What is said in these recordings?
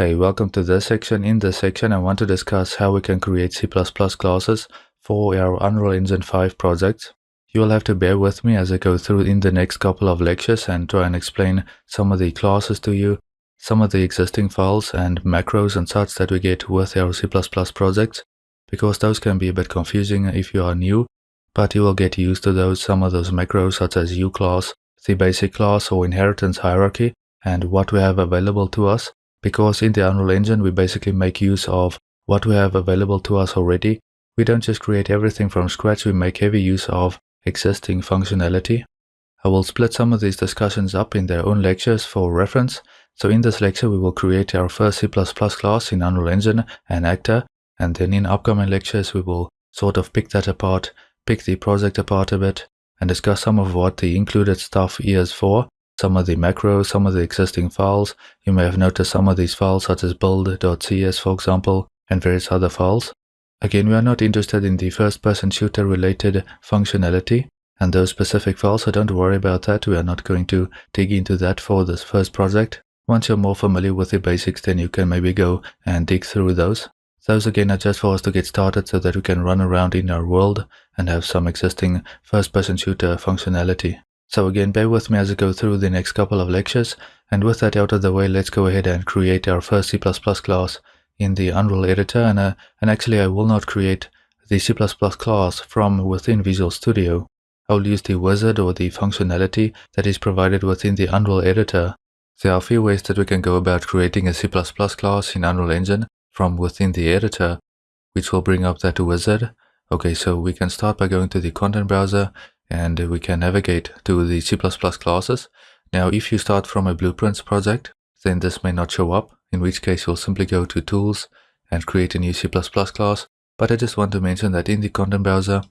Hey, welcome to this section. In this section, I want to discuss how we can create C++ classes for our Unreal Engine 5 projects. You will have to bear with me as I go through in the next couple of lectures and try and explain some of the classes to you, some of the existing files and macros and such that we get with our C++ projects, because those can be a bit confusing if you are new, but you will get used to those, some of those macros such as uClass, the basic class or inheritance hierarchy, and what we have available to us. Because in the Unreal Engine, we basically make use of what we have available to us already. We don't just create everything from scratch, we make heavy use of existing functionality. I will split some of these discussions up in their own lectures for reference. So in this lecture, we will create our first C++ class in Unreal Engine and Actor, and then in upcoming lectures, we will sort of pick that apart, pick the project apart a bit, and discuss some of what the included stuff is for. Some of the macros, some of the existing files. You may have noticed some of these files such as build.cs for example, and various other files. Again, we are not interested in the first-person shooter related functionality and those specific files, so don't worry about that. We are not going to dig into that for this first project. Once you're more familiar with the basics, then you can maybe go and dig through those. Those again are just for us to get started so that we can run around in our world and have some existing first-person shooter functionality. So again, bear with me as I go through the next couple of lectures, and with that out of the way, let's go ahead and create our first C++ class in the Unreal Editor, and actually I will not create the C++ class from within Visual Studio. I will use the wizard or the functionality that is provided within the Unreal Editor. There are a few ways that we can go about creating a C++ class in Unreal Engine from within the editor, which will bring up that wizard. Okay, so we can start by going to the content browser, and we can navigate to the C++ classes. Now, if you start from a Blueprints project, then this may not show up, in which case you'll simply go to Tools and create a new C++ class. But I just want to mention that in the content browser,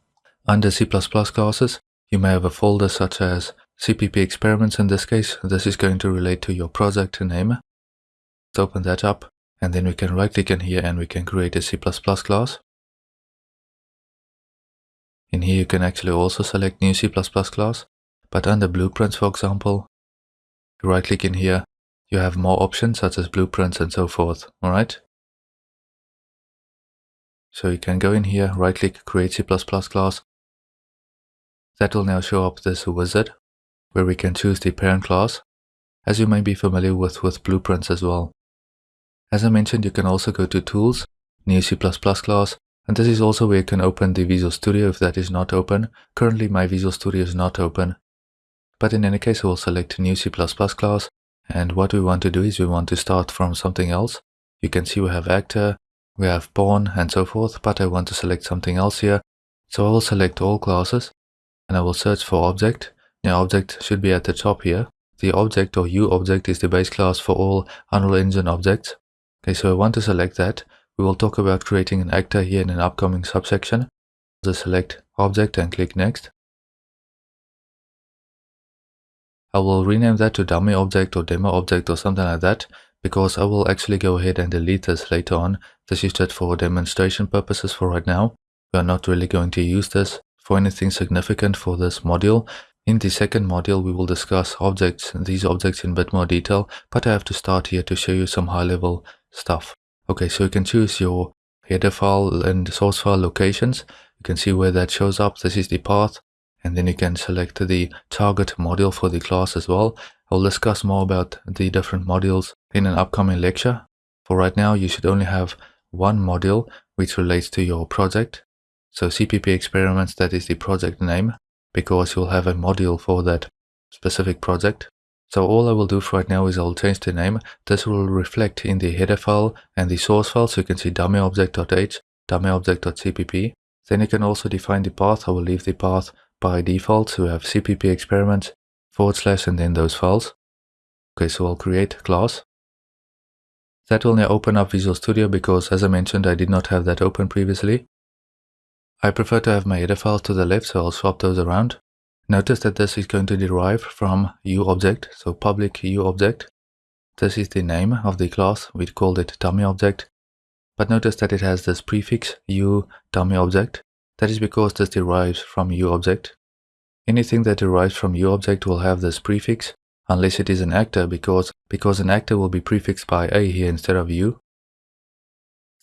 under C++ classes, you may have a folder such as CPP experiments. In this case, this is going to relate to your project name. Let's open that up, and then we can right click in here and we can create a C++ class. In here you can actually also select new C++ class, but under Blueprints for example, you right click in here, you have more options such as Blueprints and so forth, alright? So you can go in here, right click, create C++ class. That will now show up this wizard, where we can choose the parent class, as you may be familiar with Blueprints as well. As I mentioned, you can also go to Tools, New C++ class, and this is also where you can open the Visual Studio if that is not open. Currently my Visual Studio is not open, but in any case we'll select New C++ class, and what we want to do is we want to start from something else. You can see we have Actor, we have Pawn and so forth, but I want to select something else here. So I will select all classes, and I will search for Object. Now Object should be at the top here. The Object or UObject is the base class for all Unreal Engine objects. Okay, so I want to select that. We will talk about creating an actor here in an upcoming subsection. Just select Object and click Next. I will rename that to Dummy Object or Demo Object or something like that, because I will actually go ahead and delete this later on. This is just for demonstration purposes for right now. We are not really going to use this for anything significant for this module. In the second module, we will discuss these objects in a bit more detail, but I have to start here to show you some high-level stuff. Okay, so you can choose your header file and source file locations. You can see where that shows up. This is the path, and then you can select the target module for the class as well. I'll discuss more about the different modules in an upcoming lecture. For right now, you should only have one module which relates to your project. So CPP experiments, that is the project name, because you'll have a module for that specific project. So all I will do for right now is I'll change the name. This will reflect in the header file and the source file, so you can see dummyobject.h, dummyobject.cpp. Then you can also define the path. I will leave the path by default, so we have CPP experiments, / and then those files. Okay, so I'll create class. That will now open up Visual Studio because, as I mentioned, I did not have that open previously. I prefer to have my header files to the left, so I'll swap those around. Notice that this is going to derive from UObject, so public UObject. This is the name of the class. We called it dummyObject. But notice that it has this prefix uDummyObject. That is because this derives from UObject. Anything that derives from UObject will have this prefix unless it is an actor, because an actor will be prefixed by a here instead of u.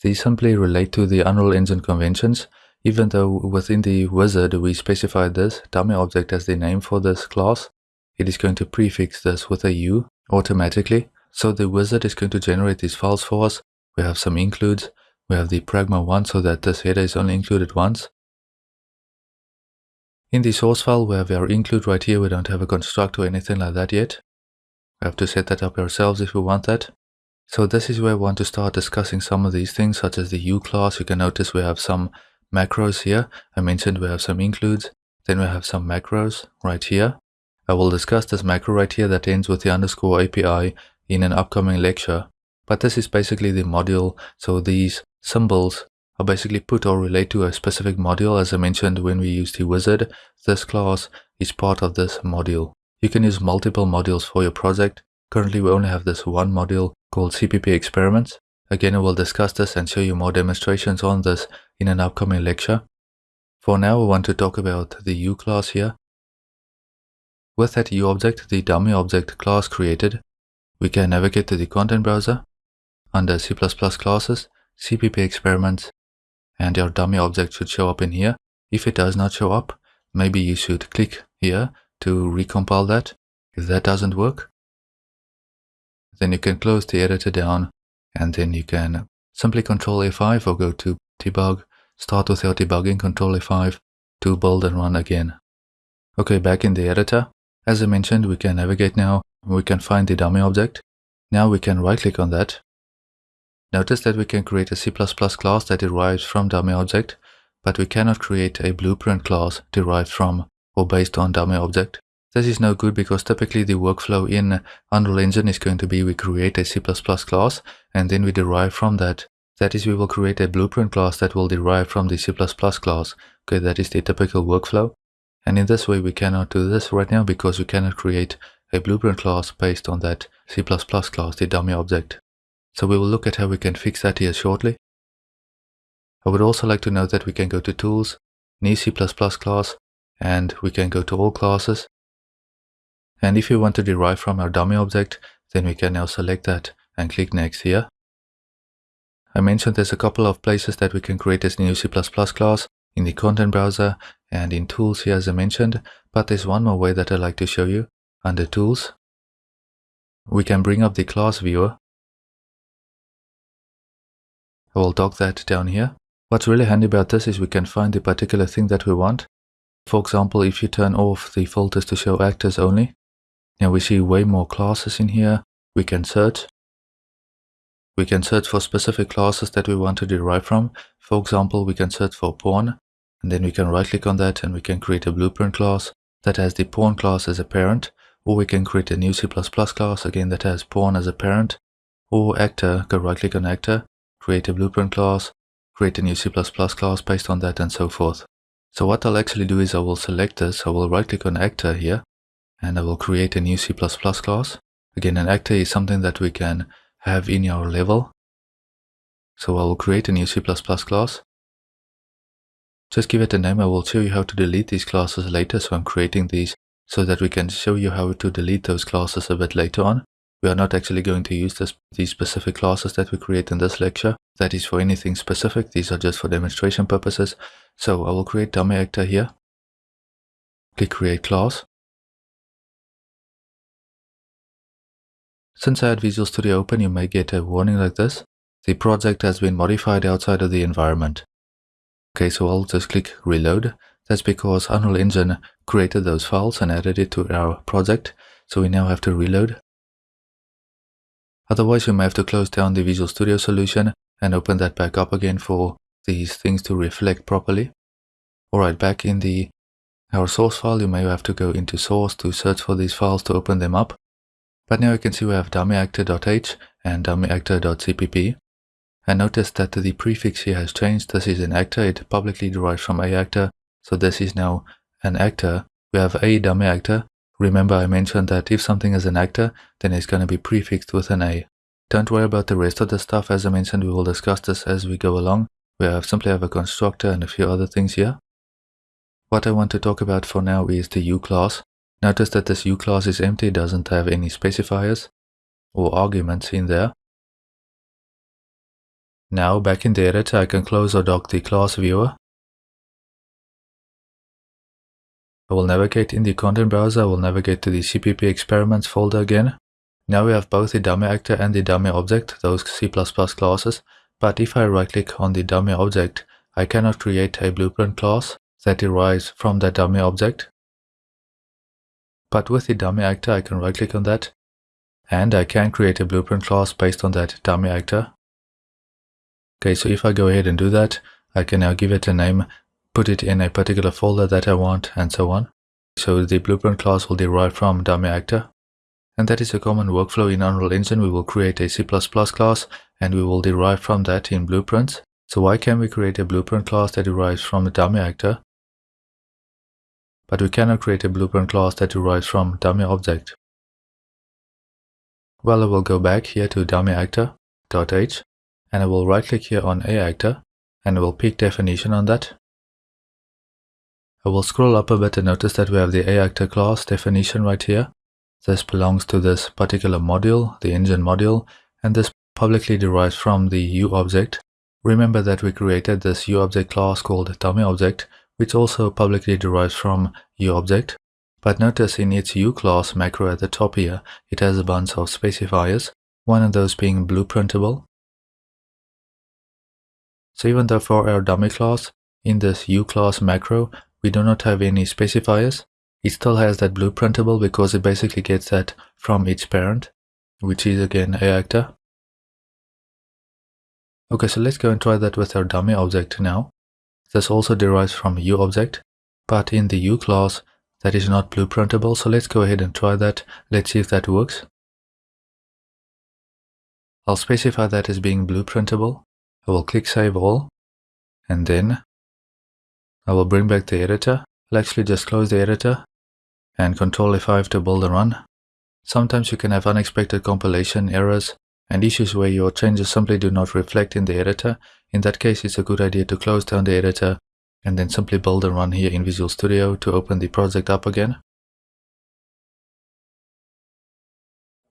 These simply relate to the Unreal Engine conventions, even though within the wizard we specified this dummy object as the name for this class. It is going to prefix this with a u automatically. So the wizard is going to generate these files for us. We have some includes, we have the pragma1 so that this header is only included once. In the source file we have our include right here. We don't have a constructor or anything like that yet. We have to set that up ourselves if we want that. So this is where I want to start discussing some of these things, such as the U class. You can notice we have some macros here. I mentioned we have some includes, then we have some macros right here. I will discuss this macro right here that ends with the underscore API in an upcoming lecture. But this is basically the module, so these symbols are basically put or relate to a specific module. As I mentioned when we used the wizard, this class is part of this module. You can use multiple modules for your project. Currently we only have this one module called CPP experiments. Again, I will discuss this and show you more demonstrations on this in an upcoming lecture. For now, I want to talk about the U class here. With that U object, the dummy object class created, we can navigate to the content browser under C++ classes, CPP experiments, and your dummy object should show up in here. If it does not show up, maybe you should click here to recompile that. If that doesn't work, then you can close the editor down, and then you can simply Control F5 or go to debug, start with your debugging, Control F5 to build and run again. Okay, back in the editor. As I mentioned, we can navigate now. We can find the dummy object. Now we can right click on that. Notice that we can create a C++ class that derives from dummy object, but we cannot create a blueprint class derived from or based on dummy object. This is no good because typically the workflow in Unreal Engine is going to be we create a C++ class and then we derive from that. That is, we will create a blueprint class that will derive from the C++ class. Okay, that is the typical workflow. And in this way we cannot do this right now because we cannot create a blueprint class based on that C++ class, the dummy object. So we will look at how we can fix that here shortly. I would also like to note that we can go to Tools, New C++ Class, and we can go to All Classes. And if we want to derive from our dummy object, then we can now select that and click Next here. I mentioned there's a couple of places that we can create this new C++ class, in the content browser and in Tools here as I mentioned, but there's one more way that I'd like to show you. Under Tools, we can bring up the class viewer. I will dock that down here. What's really handy about this is we can find the particular thing that we want. For example, if you turn off the filters to show actors only, now we see way more classes in here. We can search. We can search for specific classes that we want to derive from. For example, we can search for pawn, and then we can right click on that and we can create a blueprint class that has the pawn class as a parent, or we can create a new C++ class again that has pawn as a parent, or actor, go right click on actor, create a blueprint class, create a new C++ class based on that, and so forth. So what I'll actually do is I will select this, I will right click on actor here, and I will create a new C++ class. Again, an actor is something that we can have in our level. So I will create a new C++ class. Just give it a name. I will show you how to delete these classes later, so I'm creating these so that we can show you how to delete those classes a bit later on. We are not actually going to use these specific classes that we create in this lecture. That is for anything specific. These are just for demonstration purposes. So I will create dummy actor here. Click create class. Since I had Visual Studio open, you may get a warning like this. The project has been modified outside of the environment. Okay, so I'll just click reload. That's because Unreal Engine created those files and added it to our project. So we now have to reload. Otherwise, you may have to close down the Visual Studio solution and open that back up again for these things to reflect properly. Alright, back in our source file, you may have to go into source to search for these files to open them up. But now you can see we have dummyactor.h and dummyactor.cpp. And notice that the prefix here has changed. This is an actor. It publicly derives from a actor. So this is now an actor. We have a dummy actor. Remember I mentioned that if something is an actor, then it's going to be prefixed with an A. Don't worry about the rest of the stuff. As I mentioned, we will discuss this as we go along. We simply have a constructor and a few other things here. What I want to talk about for now is the U class. Notice that this U class is empty, doesn't have any specifiers or arguments in there. Now back in the editor, I can close or dock the class viewer. I will navigate in the content browser. I will navigate to the CPP experiments folder again. Now we have both the dummy actor and the dummy object, those C++ classes. But if I right click on the dummy object, I cannot create a blueprint class that derives from that dummy object. But with the dummy actor, I can right click on that and I can create a blueprint class based on that dummy actor. Okay, so if I go ahead and do that, I can now give it a name, put it in a particular folder that I want, and so on. So the blueprint class will derive from dummy actor. And that is a common workflow in Unreal Engine. We will create a C++ class and we will derive from that in blueprints. So why can we create a blueprint class that derives from the dummy actor, but we cannot create a blueprint class that derives from dummy object? Well, I will go back here to dummy actor.h and I will right click here on a actor and I will pick definition on that. I will scroll up a bit and notice that we have the a actor class definition right here. This belongs to this particular module, the engine module, and this publicly derives from the U object. Remember that we created this U object class called dummy object, which also publicly derives from U object. But notice in its U class macro at the top here, it has a bunch of specifiers, one of those being blueprintable. So even though for our dummy class, in this U class macro, we do not have any specifiers, it still has that blueprintable because it basically gets that from its parent, which is again a actor. Okay, so let's go and try that with our dummy object now. This also derives from U object, but in the U class, that is not blueprintable. So let's go ahead and try that. Let's see if that works. I'll specify that as being blueprintable. I will click Save All, and then I will bring back the editor. I'll actually just close the editor and Ctrl F5 to build and run. Sometimes you can have unexpected compilation errors and issues where your changes simply do not reflect in the editor. In that case, it's a good idea to close down the editor and then simply build and run here in Visual Studio to open the project up again.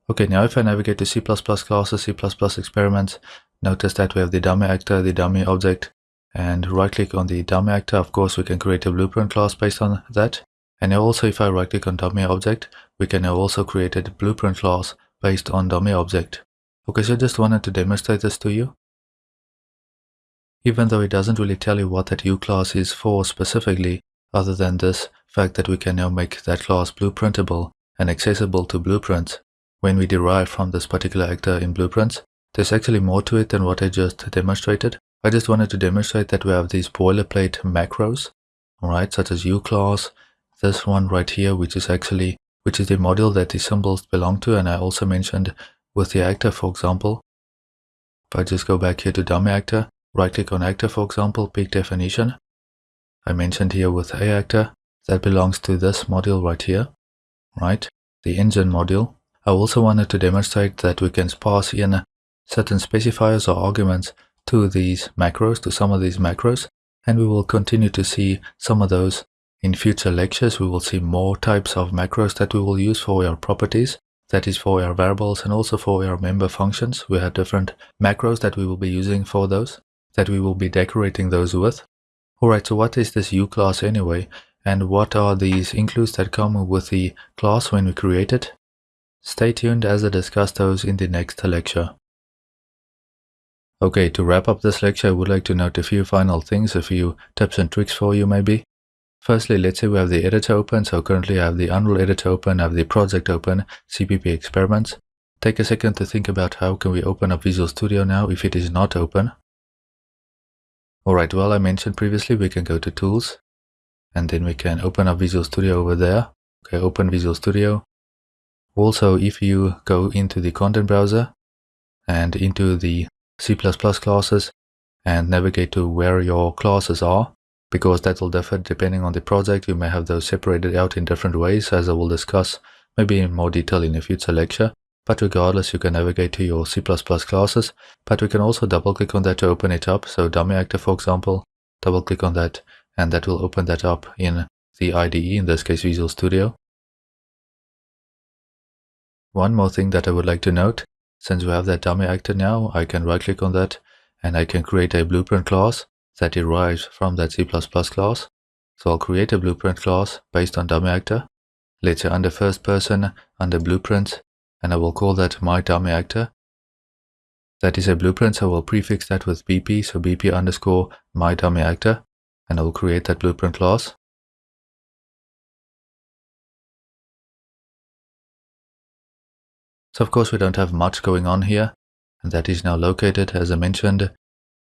Okay, now if I navigate to C++ classes, C++ experiments, notice that we have the dummy actor, the dummy object, and right click on the dummy actor. Of course, we can create a blueprint class based on that. And now also if I right click on dummy object, we can now also create a blueprint class based on dummy object. Okay, so I just wanted to demonstrate this to you. Even though it doesn't really tell you what that U class is for specifically, other than this fact that we can now make that class blueprintable and accessible to blueprints when we derive from this particular actor in blueprints. There's actually more to it than what I just demonstrated. I just wanted to demonstrate that we have these boilerplate macros, alright, such as U class, this one right here, which is the module that the symbols belong to, and I also mentioned with the actor, for example. If I just go back here to dummy actor, right click on actor, for example, pick definition. I mentioned here with a actor, that belongs to this module right here, right, the engine module. I also wanted to demonstrate that we can pass in certain specifiers or arguments to these macros, to some of these macros, and we will continue to see some of those in future lectures. We will see more types of macros that we will use for our properties, that is for our variables and also for our member functions. We have different macros that we will be using for those, that we will be decorating those with. Alright, so what is this U class anyway, and what are these includes that come with the class when we create it? Stay tuned as I discuss those in the next lecture. Okay, to wrap up this lecture, I would like to note a few final things, a few tips and tricks for you maybe. Firstly, let's say we have the editor open. So currently I have the Unreal editor open, I have the project open, CPP experiments. Take a second to think about how can we open up Visual Studio now if it is not open. Alright, well, I mentioned previously we can go to Tools and then we can open up Visual Studio over there. Okay, open Visual Studio. Also, if you go into the content browser and into the C++ classes and navigate to where your classes are, because that will differ depending on the project. You may have those separated out in different ways, as I will discuss maybe in more detail in a future lecture. But regardless, you can navigate to your C++ classes, but we can also double click on that to open it up. So dummy actor, for example, double click on that and that will open that up in the IDE, in this case Visual Studio. One more thing that I would like to note, since we have that dummy actor now, I can right click on that and I can create a blueprint class that derives from that C++ class. So I'll create a blueprint class based on dummy actor. Let's say under first person, under blueprints, and I will call that my dummy actor. That is a blueprint, so I will prefix that with BP, so BP underscore my dummy actor, and I will create that blueprint class. So of course we don't have much going on here, and that is now located, as I mentioned,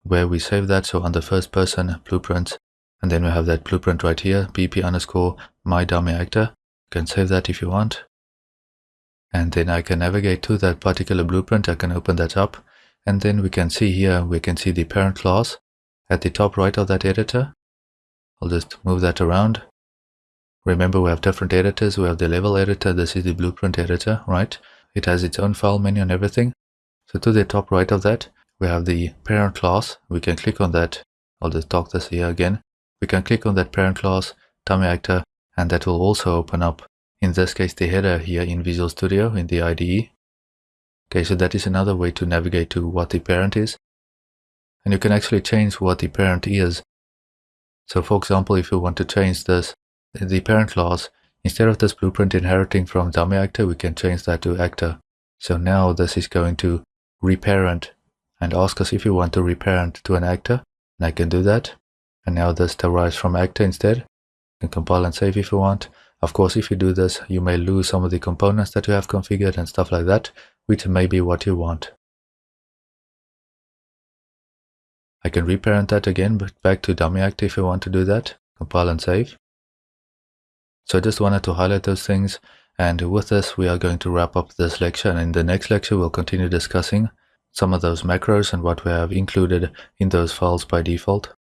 where we save that, so under first person blueprints, and then we have that blueprint right here, BP underscore my dummy actor. You can save that if you want. And then I can navigate to that particular blueprint, I can open that up, and then we can see here, we can see the parent class at the top right of that editor. I'll just move that around. Remember, we have different editors. We have the level editor, this is the blueprint editor, right? It has its own file menu and everything. So to the top right of that, we have the parent class. We can click on that. I'll just dock this here again. We can click on that parent class, dummy actor, and that will also open up, in this case, the header here in Visual Studio in the IDE. Okay, so that is another way to navigate to what the parent is. And you can actually change what the parent is. So for example, if you want to change this, the parent class, instead of this blueprint inheriting from dummy actor, we can change that to actor. So now this is going to reparent and ask us if we want to reparent to an actor, and I can do that. And now this derives from actor instead. You can compile and save if you want. Of course, if you do this, you may lose some of the components that you have configured and stuff like that, which may be what you want. I can reparent that again, but back to dummy actor if you want to do that. Compile and save. So I just wanted to highlight those things, and with this we are going to wrap up this lecture, and in the next lecture we'll continue discussing some of those macros and what we have included in those files by default.